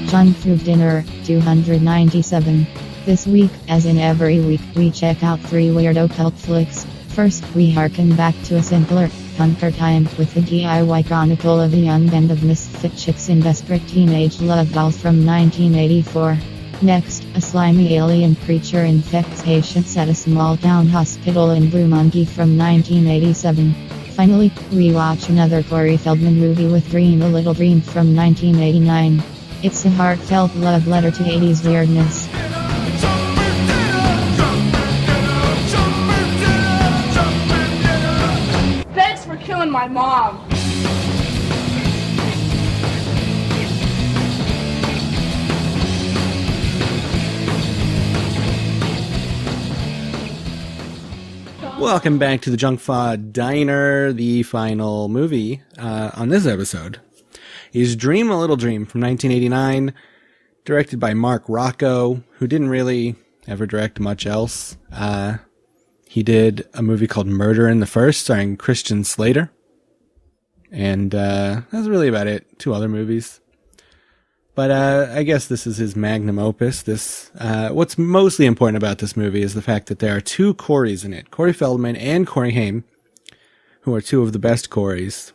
Junk Food Dinner, 297. This week, as in every week, we check out 3 weirdo cult flicks. First, we harken back to a simpler, funker time with the DIY Chronicle of a Young Band of Misfit Chicks in Desperate Teenage Love Dolls from 1984. Next, a slimy alien creature infects patients at a small town hospital in Blue Monkey from 1987. Finally, we watch another Corey Feldman movie with Dream a Little Dream from 1989. It's a heartfelt love letter to 80s weirdness. Thanks for killing my mom. Welcome back to the Junk Food Diner. The final movie on this episode is Dream a Little Dream from 1989, directed by Mark Rocco, who didn't really ever direct much else. He did a movie called Murder in the First, starring Christian Slater. And that's really about it. 2 other movies. But I guess this is his magnum opus. What's mostly important about this movie is the fact that there are 2 Coreys in it. Corey Feldman and Corey Haim, who are 2 of the best Coreys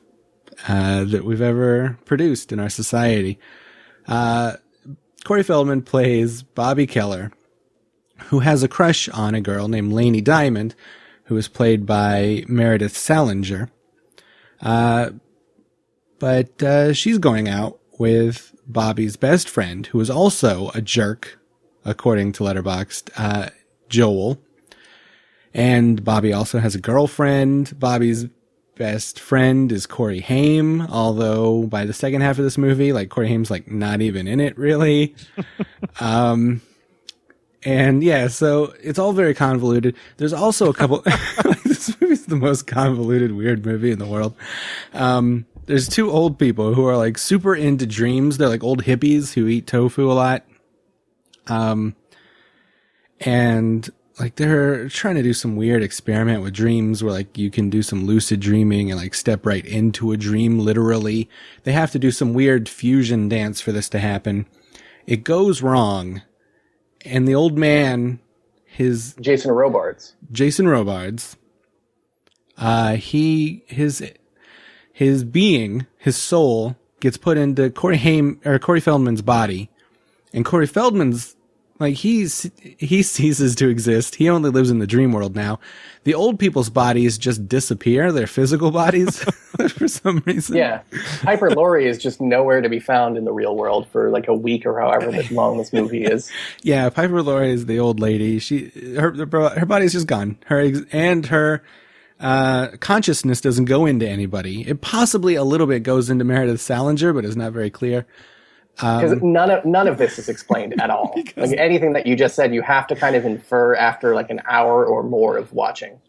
that we've ever produced in our society. Corey Feldman plays Bobby Keller, who has a crush on a girl named Lainey Diamond, who is played by Meredith Salinger. But she's going out with Bobby's best friend, who is also a jerk, according to Letterboxd, Joel. And Bobby also has a girlfriend. Bobby's best friend is Corey Haim, although by the second half of this movie, Corey Haim's not even in it, really. And yeah, so it's all very convoluted. There's also a couple, this movie's the most convoluted, weird movie in the world. There's 2 old people who are super into dreams. They're old hippies who eat tofu a lot. And they're trying to do some weird experiment with dreams where you can do some lucid dreaming and step right into a dream literally. They have to do some weird fusion dance for this to happen. It goes wrong. And the old man, Jason Robards, his being, his soul, gets put into Corey Feldman's body, and Corey Feldman's he ceases to exist. He only lives in the dream world now. The old people's bodies just disappear, their physical bodies, for some reason. Yeah, Piper Laurie is just nowhere to be found in the real world for a week or however long this movie is. Yeah, Piper Laurie is the old lady. Her body's just gone. Her consciousness doesn't go into anybody. It possibly a little bit goes into Meredith Salinger, but it's not very clear. Because none of this is explained at all. Anything that you just said, you have to kind of infer after an hour or more of watching.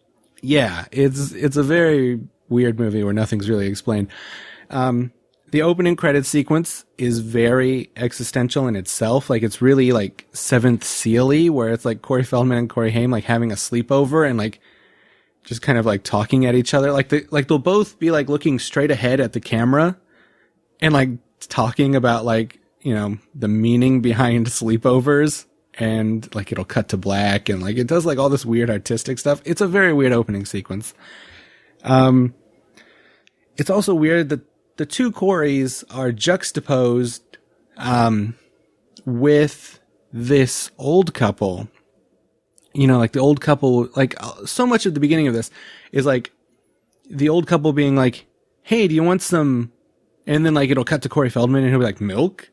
Yeah, it's a very weird movie where nothing's really explained. The opening credits sequence is very existential in itself. It's really Seventh Seal-y, where it's Corey Feldman and Corey Haim having a sleepover and just kind of talking at each other. They'll both be looking straight ahead at the camera and talking about the meaning behind sleepovers, and it'll cut to black and it does all this weird artistic stuff. It's a very weird opening sequence. It's also weird that the 2 Coreys are juxtaposed with this old couple. The old couple, so much of the beginning of this is the old couple being hey, do you want some? And then it'll cut to Corey Feldman and he'll be milk?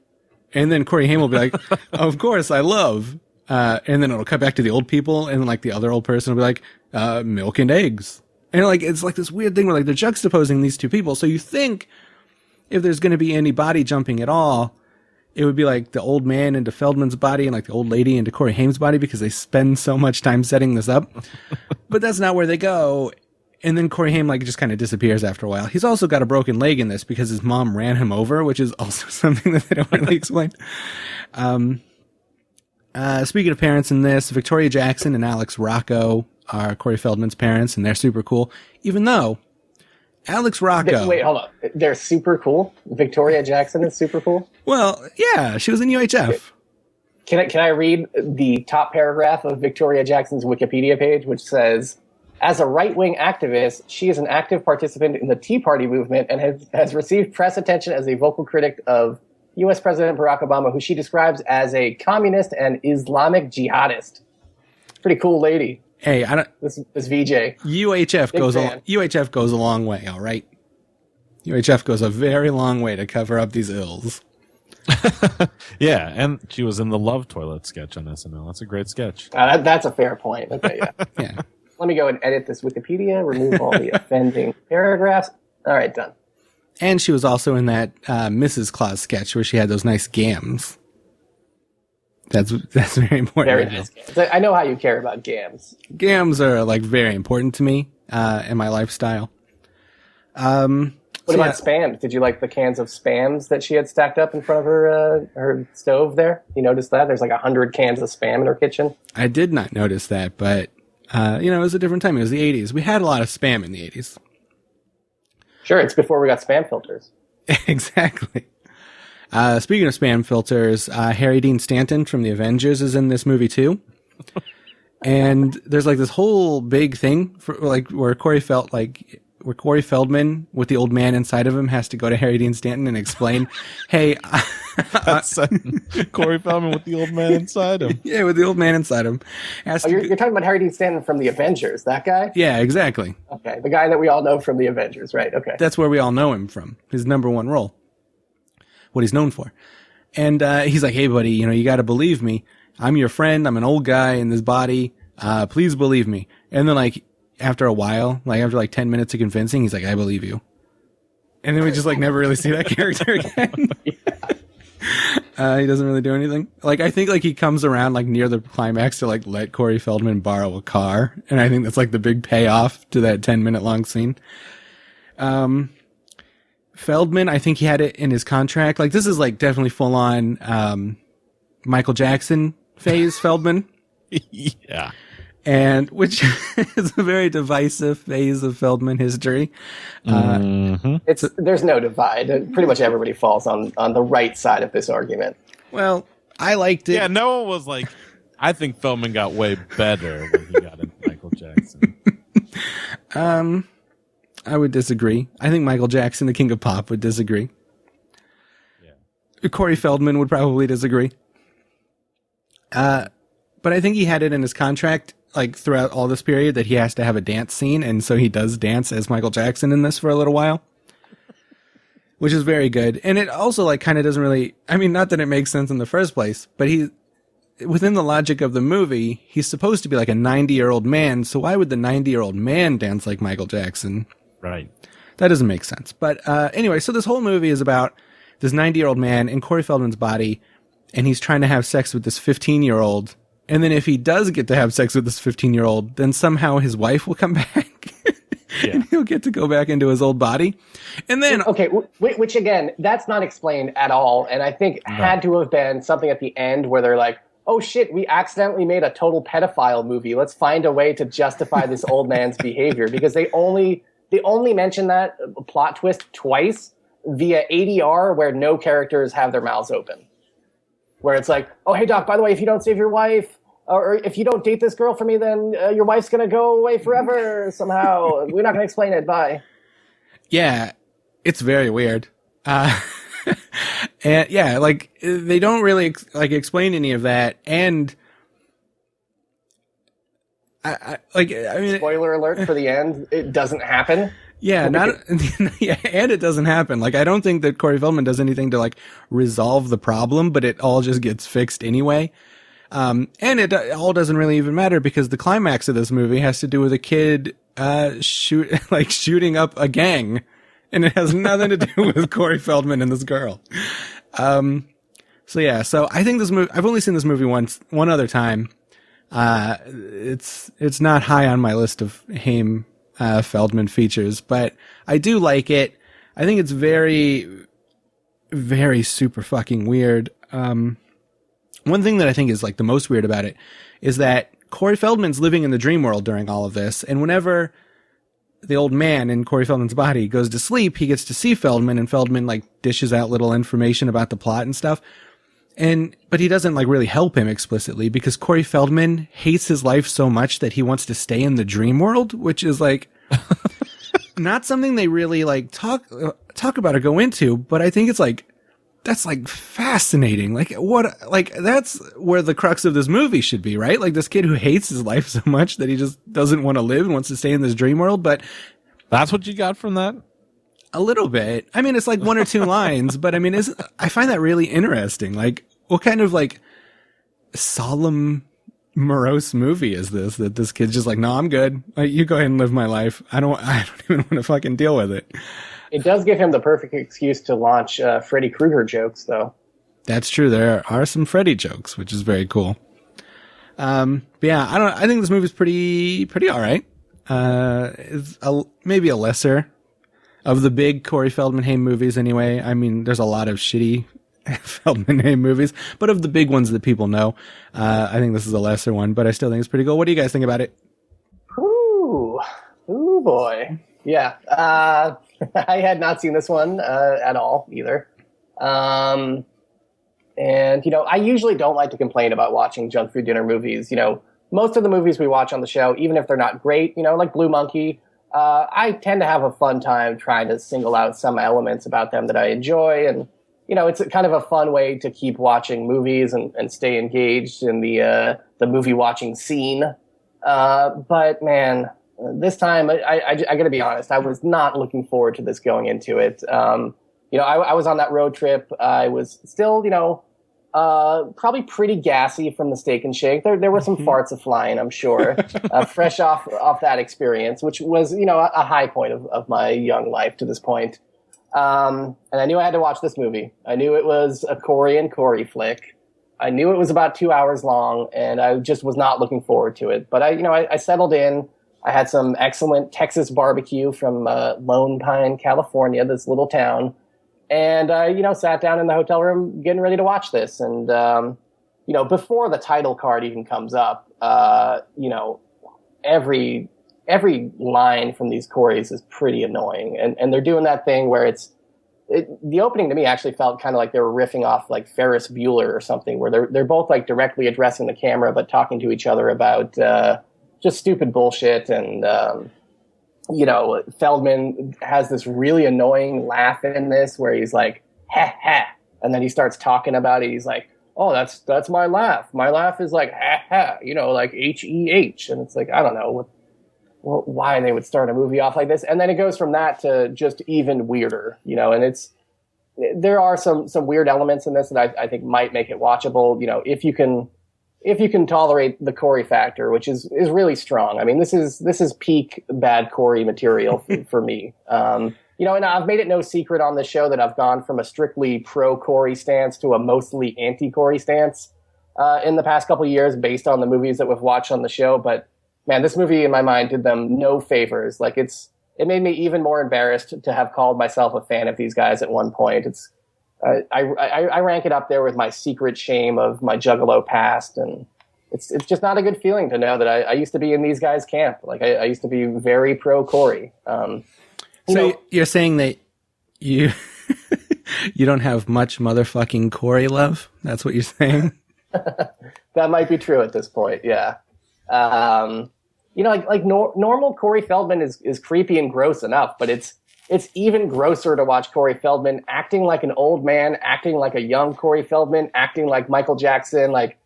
And then Corey Haim will be of course, I love. And then it'll cut back to the old people, and the other old person will be milk and eggs. And it's this weird thing where they're juxtaposing these 2 people. So you think if there's going to be any body jumping at all, it would be the old man into Feldman's body and the old lady into Corey Haim's body, because they spend so much time setting this up. But that's not where they go. And then Corey Haim just kind of disappears after a while. He's also got a broken leg in this because his mom ran him over, which is also something that they don't really explain. Speaking of parents in this, Victoria Jackson and Alex Rocco are Corey Feldman's parents, and they're super cool. Even though Alex Rocco. Wait, hold on. They're super cool. Victoria Jackson is super cool. Well, yeah, she was in UHF. Can I read the top paragraph of Victoria Jackson's Wikipedia page, which says, as a right-wing activist, she is an active participant in the Tea Party movement and has received press attention as a vocal critic of U.S. President Barack Obama, who she describes as a communist and Islamic jihadist. Pretty cool lady. Hey, I don't. This VJ. UHF goes a long way. All right. UHF goes a very long way to cover up these ills. Yeah, and she was in the Love Toilet sketch on SNL. That's a great sketch. That's a fair point. Okay, yeah. Yeah. Let me go and edit this Wikipedia, remove all the offending paragraphs. All right, done. And she was also in that Mrs. Claus sketch where she had those nice gams. That's very important. Very nice gams. I know how you care about gams. Gams are like very important to me in my lifestyle. What about Spams? Did you like the cans of Spams that she had stacked up in front of her stove there? You noticed that? There's like 100 cans of Spam in her kitchen. I did not notice that, but it was a different time. It was the 80s. We had a lot of Spam in the 80s. Sure, it's before we got spam filters. Exactly. Speaking of spam filters, Harry Dean Stanton from the Avengers is in this movie too. And there's like this whole big thing for like where Corey Feldman with the old man inside of him has to go to Harry Dean Stanton and explain, hey, That's Corey Feldman with the old man inside him. Yeah, with the old man inside him. You're talking about Harry Dean Stanton from the Avengers, that guy? Yeah, exactly. Okay, the guy that we all know from the Avengers, right? Okay. That's where we all know him from. His number one role. What he's known for. And he's like, hey, buddy, you got to believe me. I'm your friend. I'm an old guy in this body. Please believe me. And then like after a while, like after like 10 minutes of convincing, he's like, I believe you. And then we just like never really see that character again. He doesn't really do anything. Like, I think like he comes around like near the climax to like let Corey Feldman borrow a car. And I think that's like the big payoff to that 10-minute long scene. Feldman, I think he had it in his contract. Like, this is like definitely full on, Michael Jackson phase Feldman. Yeah. And which is a very divisive phase of Feldman history. There's no divide. Pretty much everybody falls on the right side of this argument. Well, I liked it. Yeah, no one was like, I think Feldman got way better when he got into Michael Jackson. I would disagree. I think Michael Jackson, the king of pop, would disagree. Yeah. Corey Feldman would probably disagree. But I think he had it in his contract, like throughout all this period, that he has to have a dance scene, and so he does dance as Michael Jackson in this for a little while, which is very good. And it also like kind of doesn't really, I mean, not that it makes sense in the first place, but within the logic of the movie, he's supposed to be like a 90-year-old man, so why would the 90-year-old man dance like Michael Jackson? Right. That doesn't make sense. But anyway, so this whole movie is about this 90-year-old man in Corey Feldman's body, and he's trying to have sex with this 15-year-old. And then if he does get to have sex with this 15-year-old, then somehow his wife will come back. Yeah. And he'll get to go back into his old body. And then... Okay, which again, that's not explained at all. And I think had to have been something at the end where they're like, oh shit, we accidentally made a total pedophile movie. Let's find a way to justify this old man's behavior. Because they only mention that plot twist twice via ADR where no characters have their mouths open. Where it's like, oh, hey, Doc, by the way, if you don't save your wife, or if you don't date this girl for me, then your wife's going to go away forever somehow. We're not going to explain it. Bye. Yeah, it's very weird. And yeah, like they don't really explain any of that. And I mean, spoiler alert for the end, it doesn't happen. Yeah, yeah, and it doesn't happen. Like, I don't think that Corey Feldman does anything to like resolve the problem, but it all just gets fixed anyway. And it all doesn't really even matter because the climax of this movie has to do with a kid shooting up a gang, and it has nothing to do with Corey Feldman and this girl. So yeah, so I think this movie, I've only seen this movie one other time. It's not high on my list of Haim Feldman features, but I do like it. I think it's very, very super fucking weird. One thing that I think is like the most weird about it is that Corey Feldman's living in the dream world during all of this. And whenever the old man in Corey Feldman's body goes to sleep, he gets to see Feldman, and Feldman like dishes out little information about the plot and stuff. But he doesn't like really help him explicitly because Corey Feldman hates his life so much that he wants to stay in the dream world, which is like not something they really like talk about or go into. But I think it's like, that's like fascinating. Like that's where the crux of this movie should be, right? Like this kid who hates his life so much that he just doesn't want to live and wants to stay in this dream world. But that's what you got from that? A little bit. I mean, it's like one or two lines, but I mean, I find that really interesting. Like, what kind of like solemn, morose movie is this? That this kid's just like, no, I'm good. Like, you go ahead and live my life. I don't even want to fucking deal with it. It does give him the perfect excuse to launch Freddy Krueger jokes, though. That's true. There are some Freddy jokes, which is very cool. But yeah, I think this movie's pretty all right. It's maybe a lesser of the big Corey Feldman Haim movies anyway. I mean, there's a lot of shitty Feldman Haim movies, but of the big ones that people know, I think this is a lesser one, but I still think it's pretty cool. What do you guys think about it? Ooh boy. Yeah. I had not seen this one at all either. And, I usually don't like to complain about watching junk food dinner movies. Most of the movies we watch on the show, even if they're not great, like Blue Monkey, I tend to have a fun time trying to single out some elements about them that I enjoy. And, it's kind of a fun way to keep watching movies and stay engaged in the movie watching scene. But man, this time I got to be honest, I was not looking forward to this going into it. I was on that road trip. I was still, probably pretty gassy from the Steak and Shake. There were some farts a-flying, I'm sure, fresh off that experience, which was, a high point of my young life to this point. And I knew I had to watch this movie. I knew it was a Corey and Corey flick. I knew it was about 2 hours long, and I just was not looking forward to it. But I settled in. I had some excellent Texas barbecue from Lone Pine, California, this little town. And, sat down in the hotel room getting ready to watch this. And, before the title card even comes up, every line from these Coreys is pretty annoying. And they're doing that thing where the opening to me actually felt kind of like they were riffing off like Ferris Bueller or something, where they're both like directly addressing the camera, but talking to each other about just stupid bullshit. And, Feldman has this really annoying laugh in this where he's like, ha ha. And then he starts talking about it. He's like, oh, that's my laugh. My laugh is like, ha ha, like H-E-H. And it's like, I don't know why they would start a movie off like this. And then it goes from that to just even weirder, and there are some weird elements in this that I think might make it watchable, if you can tolerate the Corey factor, which is really strong. I mean, this is peak bad Corey material for me. And I've made it no secret on this show that I've gone from a strictly pro Corey stance to a mostly anti Corey stance in the past couple of years based on the movies that we've watched on the show. But man, this movie in my mind did them no favors. Like it made me even more embarrassed to have called myself a fan of these guys at one point. I rank it up there with my secret shame of my Juggalo past, and it's just not a good feeling to know that I used to be in these guys' camp. Like I used to be very pro Corey. You're saying that you you don't have much motherfucking Corey love? That's what you're saying? That might be true at this point. Yeah. Normal Corey Feldman is creepy and gross enough, but it's even grosser to watch Corey Feldman acting like an old man, acting like a young Corey Feldman, acting like Michael Jackson, like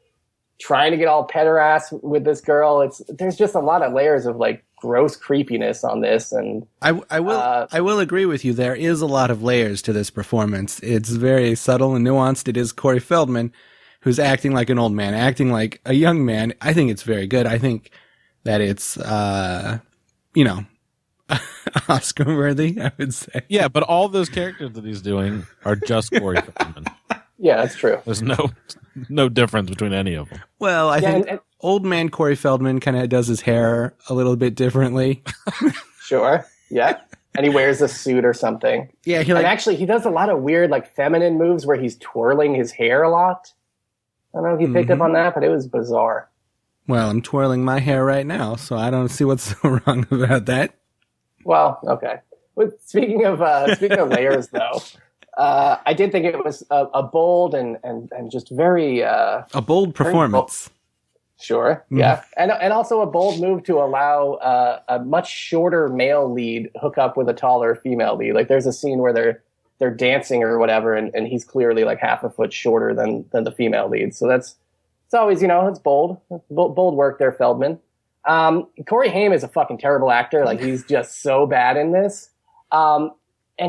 trying to get all pederast with this girl. There's just a lot of layers of like gross creepiness on this. And I will agree with you. There is a lot of layers to this performance. It's very subtle and nuanced. It is Corey Feldman who's acting like an old man, acting like a young man. I think it's very good. I think that it's, Oscar worthy, I would say. Yeah, but all those characters that he's doing are just Corey Feldman. Yeah, that's true. There's no difference between any of them. Well, I think old man Corey Feldman kind of does his hair a little bit differently. Sure. Yeah. And he wears a suit or something. Yeah. And actually, he does a lot of weird, like, feminine moves where he's twirling his hair a lot. I don't know if you picked up on that, but it was bizarre. Well, I'm twirling my hair right now, so I don't see what's so wrong about that. Well, okay. But speaking of layers, though, I did think it was a bold and just very A bold performance. Sure, yeah, and also a bold move to allow a much shorter male lead hook up with a taller female lead. Like there's a scene where they're dancing or whatever, and he's clearly like half a foot shorter than the female lead. So it's always, it's bold work there, Feldman. Corey Haim is a fucking terrible actor. Like he's just so bad in this. And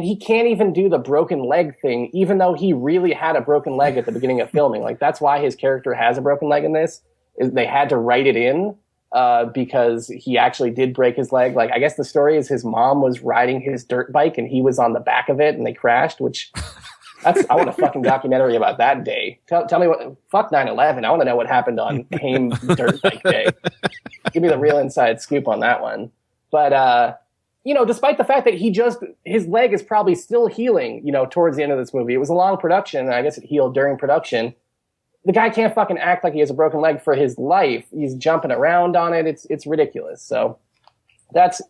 he can't even do the broken leg thing, even though he really had a broken leg at the beginning of filming. Like that's why his character has a broken leg in this. Is they had to write it in because he actually did break his leg. Like I guess the story is his mom was riding his dirt bike and he was on the back of it and they crashed. Which I want a fucking documentary about that day. Tell me what. Fuck 9/11. I want to know what happened on Haim Dirt Bike Day. Give me the real inside scoop on that one. But despite the fact that his leg is probably still healing, towards the end of this movie. It was a long production, and I guess it healed during production. The guy can't fucking act like he has a broken leg for his life. He's jumping around on it. It's ridiculous. So that's,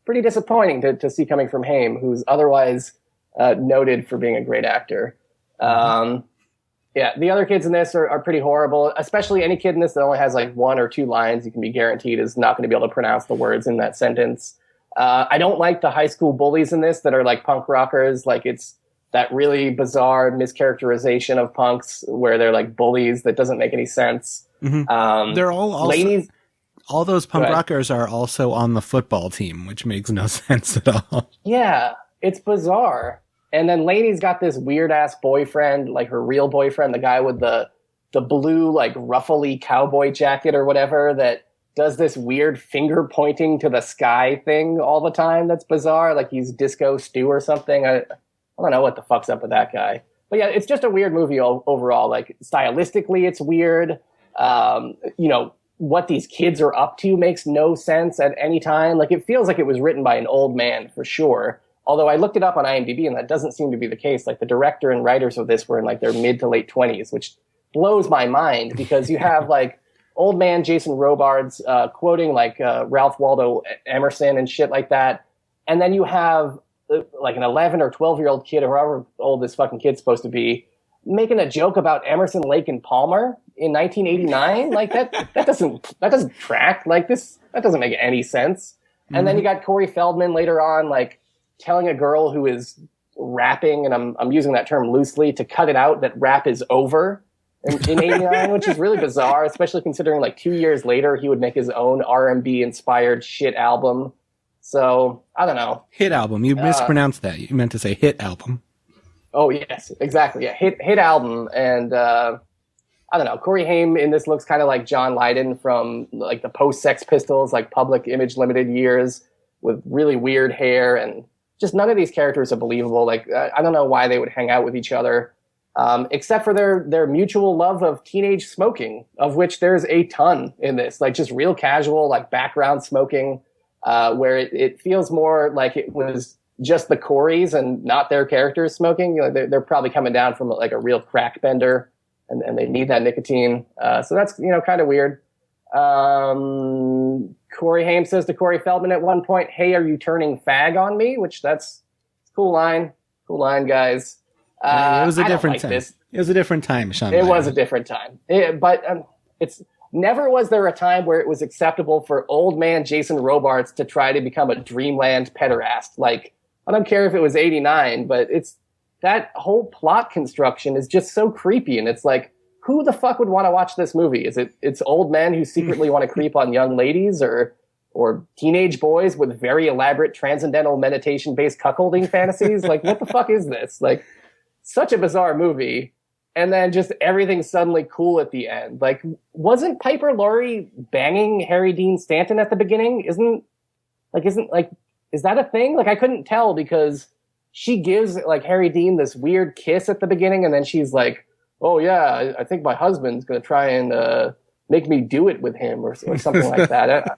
pretty disappointing to see coming from Haim, who's otherwise noted for being a great actor. Yeah, the other kids in this are pretty horrible, especially any kid in this that only has like one or two lines you can be guaranteed is not going to be able to pronounce the words in that sentence. I don't like the high school bullies in this that are like punk rockers. Like it's that really bizarre mischaracterization of punks where they're like bullies that doesn't make any sense. They're all ladies. All those punk rockers are also on the football team, which makes no sense at all. Yeah, it's bizarre. And then Lainey's got this weird ass boyfriend, like her real boyfriend, the guy with the blue like ruffly cowboy jacket or whatever that does this weird finger pointing to the sky thing all the time. That's bizarre. Like he's Disco Stew or something. I don't know what the fuck's up with that guy. But yeah, it's just a weird movie overall. Like stylistically, it's weird. What these kids are up to makes no sense at any time. Like it feels like it was written by an old man for sure. Although I looked it up on IMDb and that doesn't seem to be the case. Like the director and writers of this were in like their mid to late 20s, which blows my mind because you have like old man Jason Robards quoting like Ralph Waldo Emerson and shit like that. And then you have like an 11 or 12-year-old kid, or however old this fucking kid's supposed to be, making a joke about Emerson, Lake, and Palmer in 1989. Like that doesn't track. Like that doesn't make any sense. And then you got Corey Feldman later on, like telling a girl who is rapping, and I'm using that term loosely, to cut it out that rap is over in 89, which is really bizarre, especially considering like 2 years later he would make his own R&B inspired shit album. So I don't know. Hit album. You mispronounced that. You meant to say hit album. Oh yes, exactly. Yeah, hit album. And I don't know. Corey Haim in this looks kind of like John Lydon from like the post Sex Pistols, like Public Image Limited years, with really weird hair, and just none of these characters are believable. Like I don't know why they would hang out with each other, except for their mutual love of teenage smoking, of which there's a ton in this. Like just real casual, like background smoking, where it feels more like it was just the Coreys and not their characters smoking. They're probably coming down from like a real crack bender, and they need that nicotine. So that's kind of weird. Corey Haim says to Corey Feldman at one point, "Hey, are you turning fag on me?" Which that's a cool line. Cool line, guys. It was a different time. It was a different time, Sean. It was a different time. But it's never was there a time where it was acceptable for old man Jason Robards to try to become a Dreamland pederast. Like, I don't care if it was 89, but it's that whole plot construction is just so creepy. And it's like, who the fuck would want to watch this movie? It's old men who secretly want to creep on young ladies, or teenage boys with very elaborate transcendental meditation-based cuckolding fantasies? Like, what the fuck is this? Like, such a bizarre movie. And then just everything's suddenly cool at the end. Like, wasn't Piper Laurie banging Harry Dean Stanton at the beginning? Is that a thing? Like, I couldn't tell because she gives like Harry Dean this weird kiss at the beginning, and then she's like, "Oh yeah, I think my husband's going to try and make me do it with him," or something like that.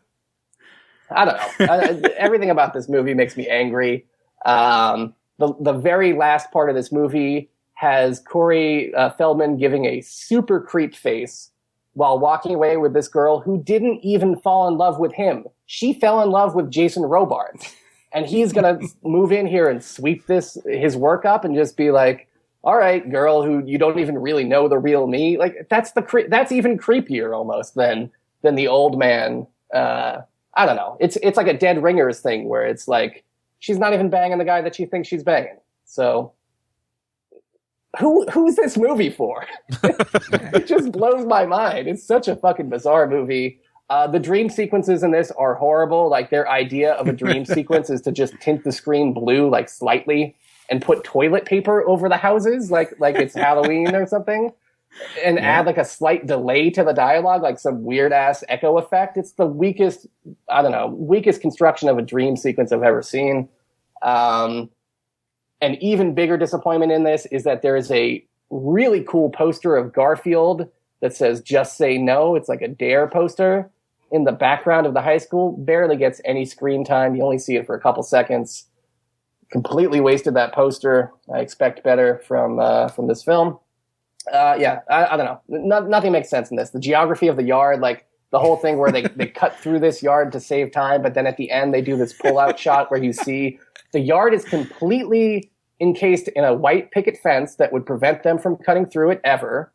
I don't know. Everything about this movie makes me angry. The very last part of this movie has Corey Feldman giving a super creep face while walking away with this girl who didn't even fall in love with him. She fell in love with Jason Robards. and he's gonna move in here and sweep his work up and just be like, all right, girl who you don't even really know the real me. Like that's even creepier almost than the old man. I don't know. It's like a Dead Ringers thing where it's like she's not even banging the guy that she thinks she's banging. So who's this movie for? It just blows my mind. It's such a fucking bizarre movie. The dream sequences in this are horrible. Like their idea of a dream sequence is to just tint the screen blue, like slightly, and put toilet paper over the houses, like it's Halloween or something, and add like a slight delay to the dialogue, like some weird ass echo effect. It's the weakest construction of a dream sequence I've ever seen. An even bigger disappointment in this is that there is a really cool poster of Garfield that says "Just Say No." It's like a dare poster in the background of the high school. Barely gets any screen time. You only see it for a couple seconds. Completely wasted that poster. I expect better from this film. I don't know. Nothing makes sense in this. The geography of the yard, like the whole thing where they cut through this yard to save time, but then at the end they do this pull-out shot where you see the yard is completely encased in a white picket fence that would prevent them from cutting through it ever.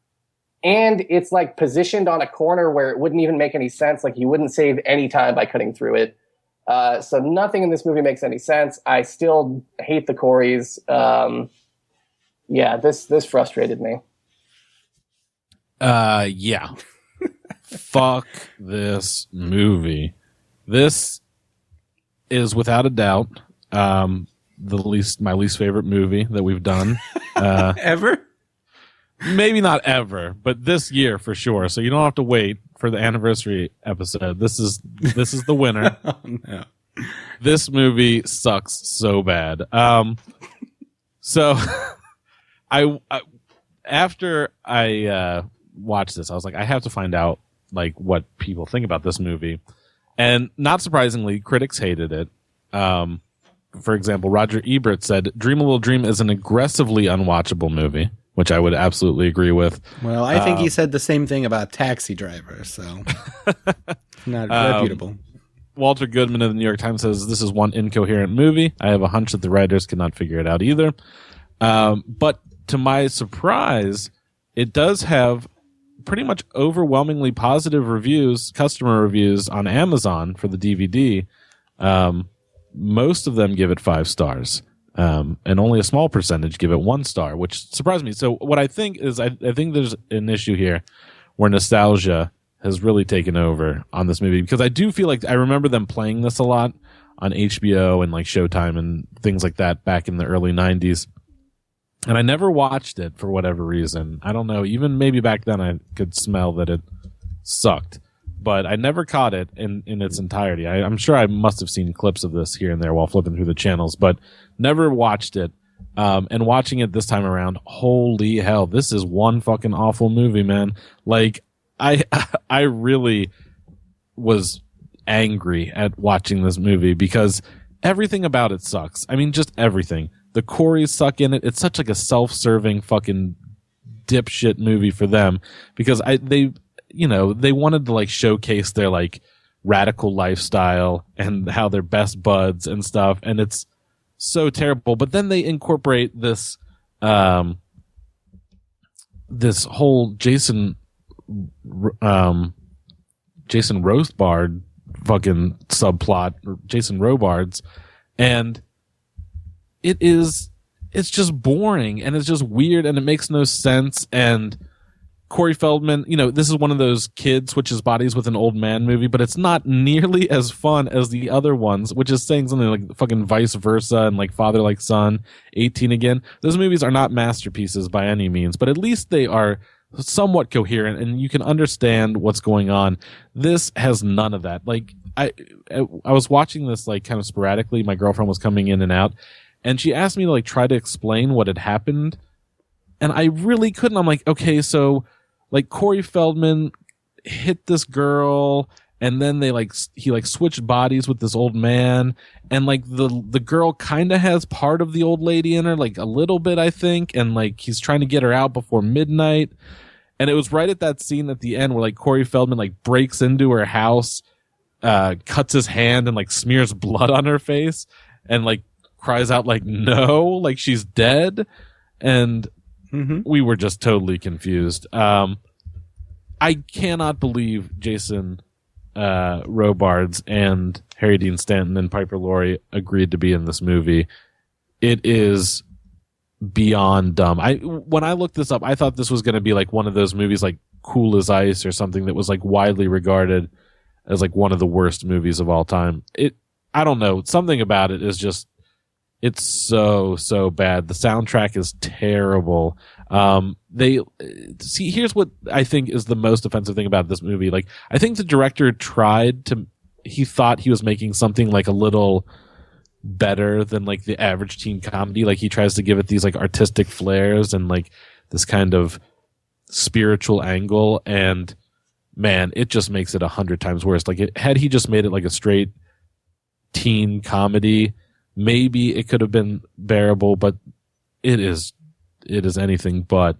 And it's like positioned on a corner where it wouldn't even make any sense. Like you wouldn't save any time by cutting through it. So nothing in this movie makes any sense. I still hate the Coreys. This frustrated me. Yeah. Fuck this movie. This is without a doubt my least favorite movie that we've done. Ever? Maybe not ever, but this year for sure. So you don't have to wait for the anniversary episode. This is the winner. Oh, no. This movie sucks so bad. So after I watched this, I was like, I have to find out like what people think about this movie. And not surprisingly, critics hated it. For example, Roger Ebert said, "Dream a Little Dream is an aggressively unwatchable movie," which I would absolutely agree with. Well, I think he said the same thing about Taxi Driver, so not reputable. Walter Goodman of the New York Times says, "This is one incoherent movie. I have a hunch that the writers could not figure it out either." But to my surprise, it does have pretty much overwhelmingly positive reviews, customer reviews on Amazon for the DVD. Most of them give it 5 stars. And only a small percentage give it 1 star, which surprised me. So what I think is, I think there's an issue here where nostalgia has really taken over on this movie, because I do feel like I remember them playing this a lot on HBO and like Showtime and things like that back in the early 90s. And I never watched it for whatever reason. I don't know. Even maybe back then I could smell that it sucked. But I never caught it in its entirety. I'm sure I must have seen clips of this here and there while flipping through the channels, but never watched it. And watching it this time around, holy hell, this is one fucking awful movie, man. Like, I really was angry at watching this movie because everything about it sucks. I mean, just everything. The Coreys suck in it. It's such like a self-serving fucking dipshit movie for them because they wanted to like showcase their like radical lifestyle and how they're best buds and stuff. And it's so terrible. But then they incorporate this whole Jason Rothbard fucking subplot, or Jason Robards, and it's just boring and it's just weird and it makes no sense. And Corey Feldman, this is one of those kid switches bodies with an old man movie, but it's not nearly as fun as the other ones, which is saying something like fucking Vice Versa and like Father Like Son, 18 Again. Those movies are not masterpieces by any means, but at least they are somewhat coherent and you can understand what's going on. This has none of that. Like I was watching this like kind of sporadically. My girlfriend was coming in and out and she asked me to like try to explain what had happened. And I really couldn't. I'm like, okay, so like Corey Feldman hit this girl and then he switched bodies with this old man, and like the girl kind of has part of the old lady in her, like a little bit, I think, and like he's trying to get her out before midnight. And it was right at that scene at the end where like Corey Feldman like breaks into her house, cuts his hand and like smears blood on her face. and like cries out like no, like she's dead, and we were just totally confused. I cannot believe Jason Robards and Harry Dean Stanton and Piper Laurie agreed to be in this movie. It is beyond dumb. When I looked this up, I thought this was going to be like one of those movies like Cool as Ice or something that was like widely regarded as like one of the worst movies of all time. I don't know. Something about it is just, it's so bad. The soundtrack is terrible. Here's what I think is the most offensive thing about this movie. Like, I think the director he thought he was making something like a little better than like the average teen comedy. Like, he tries to give it these like artistic flares and like this kind of spiritual angle, and man, it just makes it 100 times worse. Like, had he just made it like a straight teen comedy, maybe it could have been bearable, but it is anything but.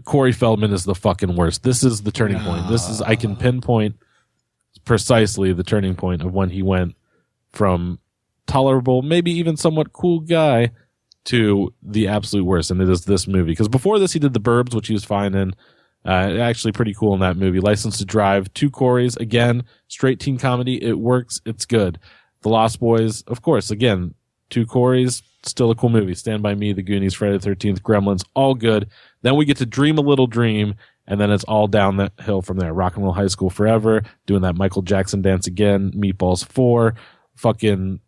Corey Feldman is the fucking worst. This is the turning point. I can pinpoint precisely the turning point of when he went from tolerable, maybe even somewhat cool guy to the absolute worst, and it is this movie. Because before this, he did The Burbs, which he was fine in. Actually pretty cool in that movie. License to Drive, Two Corys, again, straight teen comedy. It works. It's good. The Lost Boys, of course, again, Two Corys, still a cool movie. Stand By Me, The Goonies, Friday the 13th, Gremlins, all good. Then we get to Dream a Little Dream, and then it's all down the hill from there. Rock and Roll High School Forever, doing that Michael Jackson dance again, Meatballs 4, fucking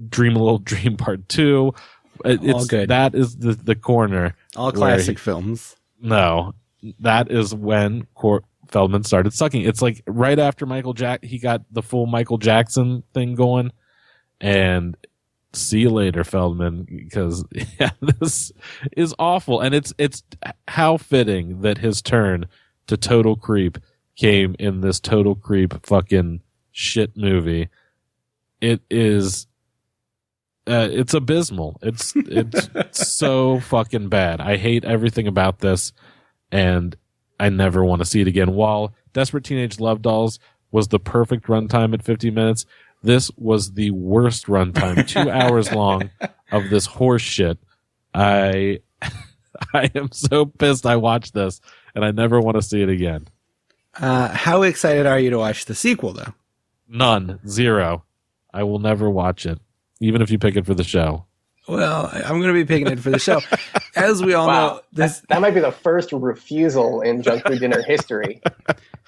Dream a Little Dream Part 2. All good. That is the corner. All classic films. No. That is when Feldman started sucking. It's like right after he got the full Michael Jackson thing going, and see you later, Feldman, because this is awful. And it's how fitting that his turn to total creep came in this total creep fucking shit movie. It is, it's abysmal. It's so fucking bad. I hate everything about this, and I never want to see it again. While Desperate Teenage Love Dolls was the perfect runtime at 50 minutes, this was the worst runtime, 2 hours long of this horse shit. I am so pissed I watched this, and I never want to see it again. How excited are you to watch the sequel, though? None. Zero. I will never watch it, even if you pick it for the show. Well, I'm going to be picking it for the show. As we all know, that might be the first refusal in Junk Food Dinner history.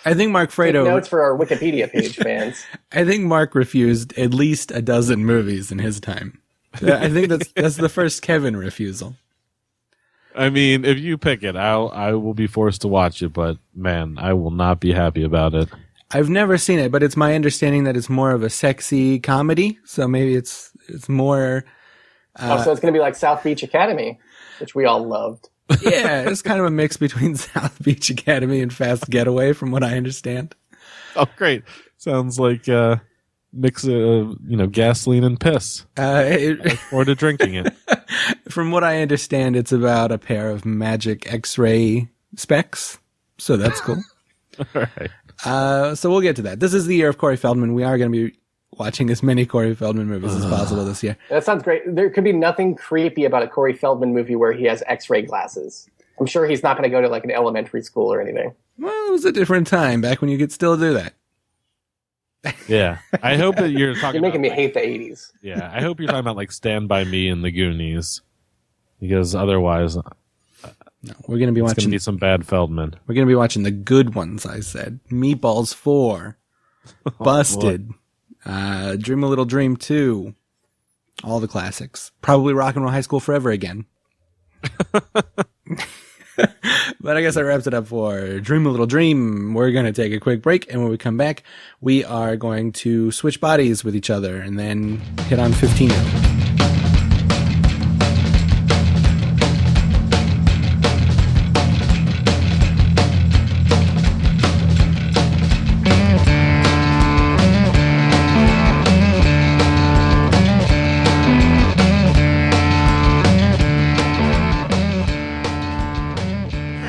I think Mark Fredo... Take notes for our Wikipedia page, fans. I think Mark refused at least a dozen movies in his time. I think that's the first Kevin refusal. I mean, if you pick it, I will be forced to watch it, but man, I will not be happy about it. I've never seen it, but it's my understanding that it's more of a sexy comedy, so maybe it's more... so it's going to be like South Beach Academy, which we all loved. Yeah, it's kind of a mix between South Beach Academy and Fast Getaway, from what I understand. Oh, great! Sounds like a mix of gasoline and piss. I look forward to drinking it. From what I understand, it's about a pair of magic X-ray specs, so that's cool. All right. So we'll get to that. This is the year of Corey Feldman. We are going to be watching as many Corey Feldman movies as possible this year. That sounds great. There could be nothing creepy about a Corey Feldman movie where he has X-ray glasses. I'm sure he's not going to go to like an elementary school or anything. Well, it was a different time back when you could still do that. Yeah. I hope that you're talking You're making me about, hate the 80s. Yeah. I hope you're talking about like Stand By Me and The Goonies, because otherwise no, we're going to be watching... It's going to be some bad Feldman. We're going to be watching the good ones, I said. Meatballs 4. Busted. Dream a Little Dream 2. All the classics. Probably Rock and Roll High School Forever again. But I guess that wraps it up for Dream a Little Dream. We're going to take a quick break, and when we come back, we are going to switch bodies with each other and then hit on 15.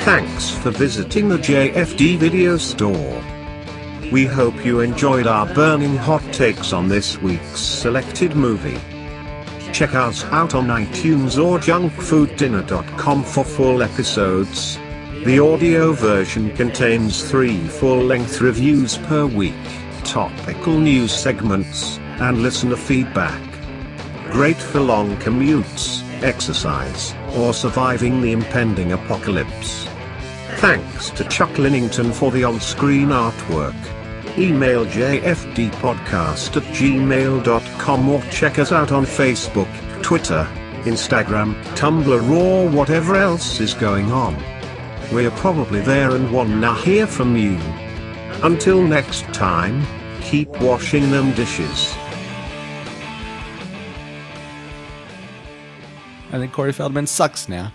Thanks for visiting the JFD Video Store. We hope you enjoyed our burning hot takes on this week's selected movie. Check us out on iTunes or junkfooddinner.com for full episodes. The audio version contains 3 full-length reviews per week, topical news segments, and listener feedback. Great for long commutes, exercise, or surviving the impending apocalypse. Thanks to Chuck Linnington for the on-screen artwork. Email jfdpodcast@gmail.com or check us out on Facebook, Twitter, Instagram, Tumblr, or whatever else is going on. We're probably there and wanna hear from you. Until next time, keep washing them dishes. I think Corey Feldman sucks now.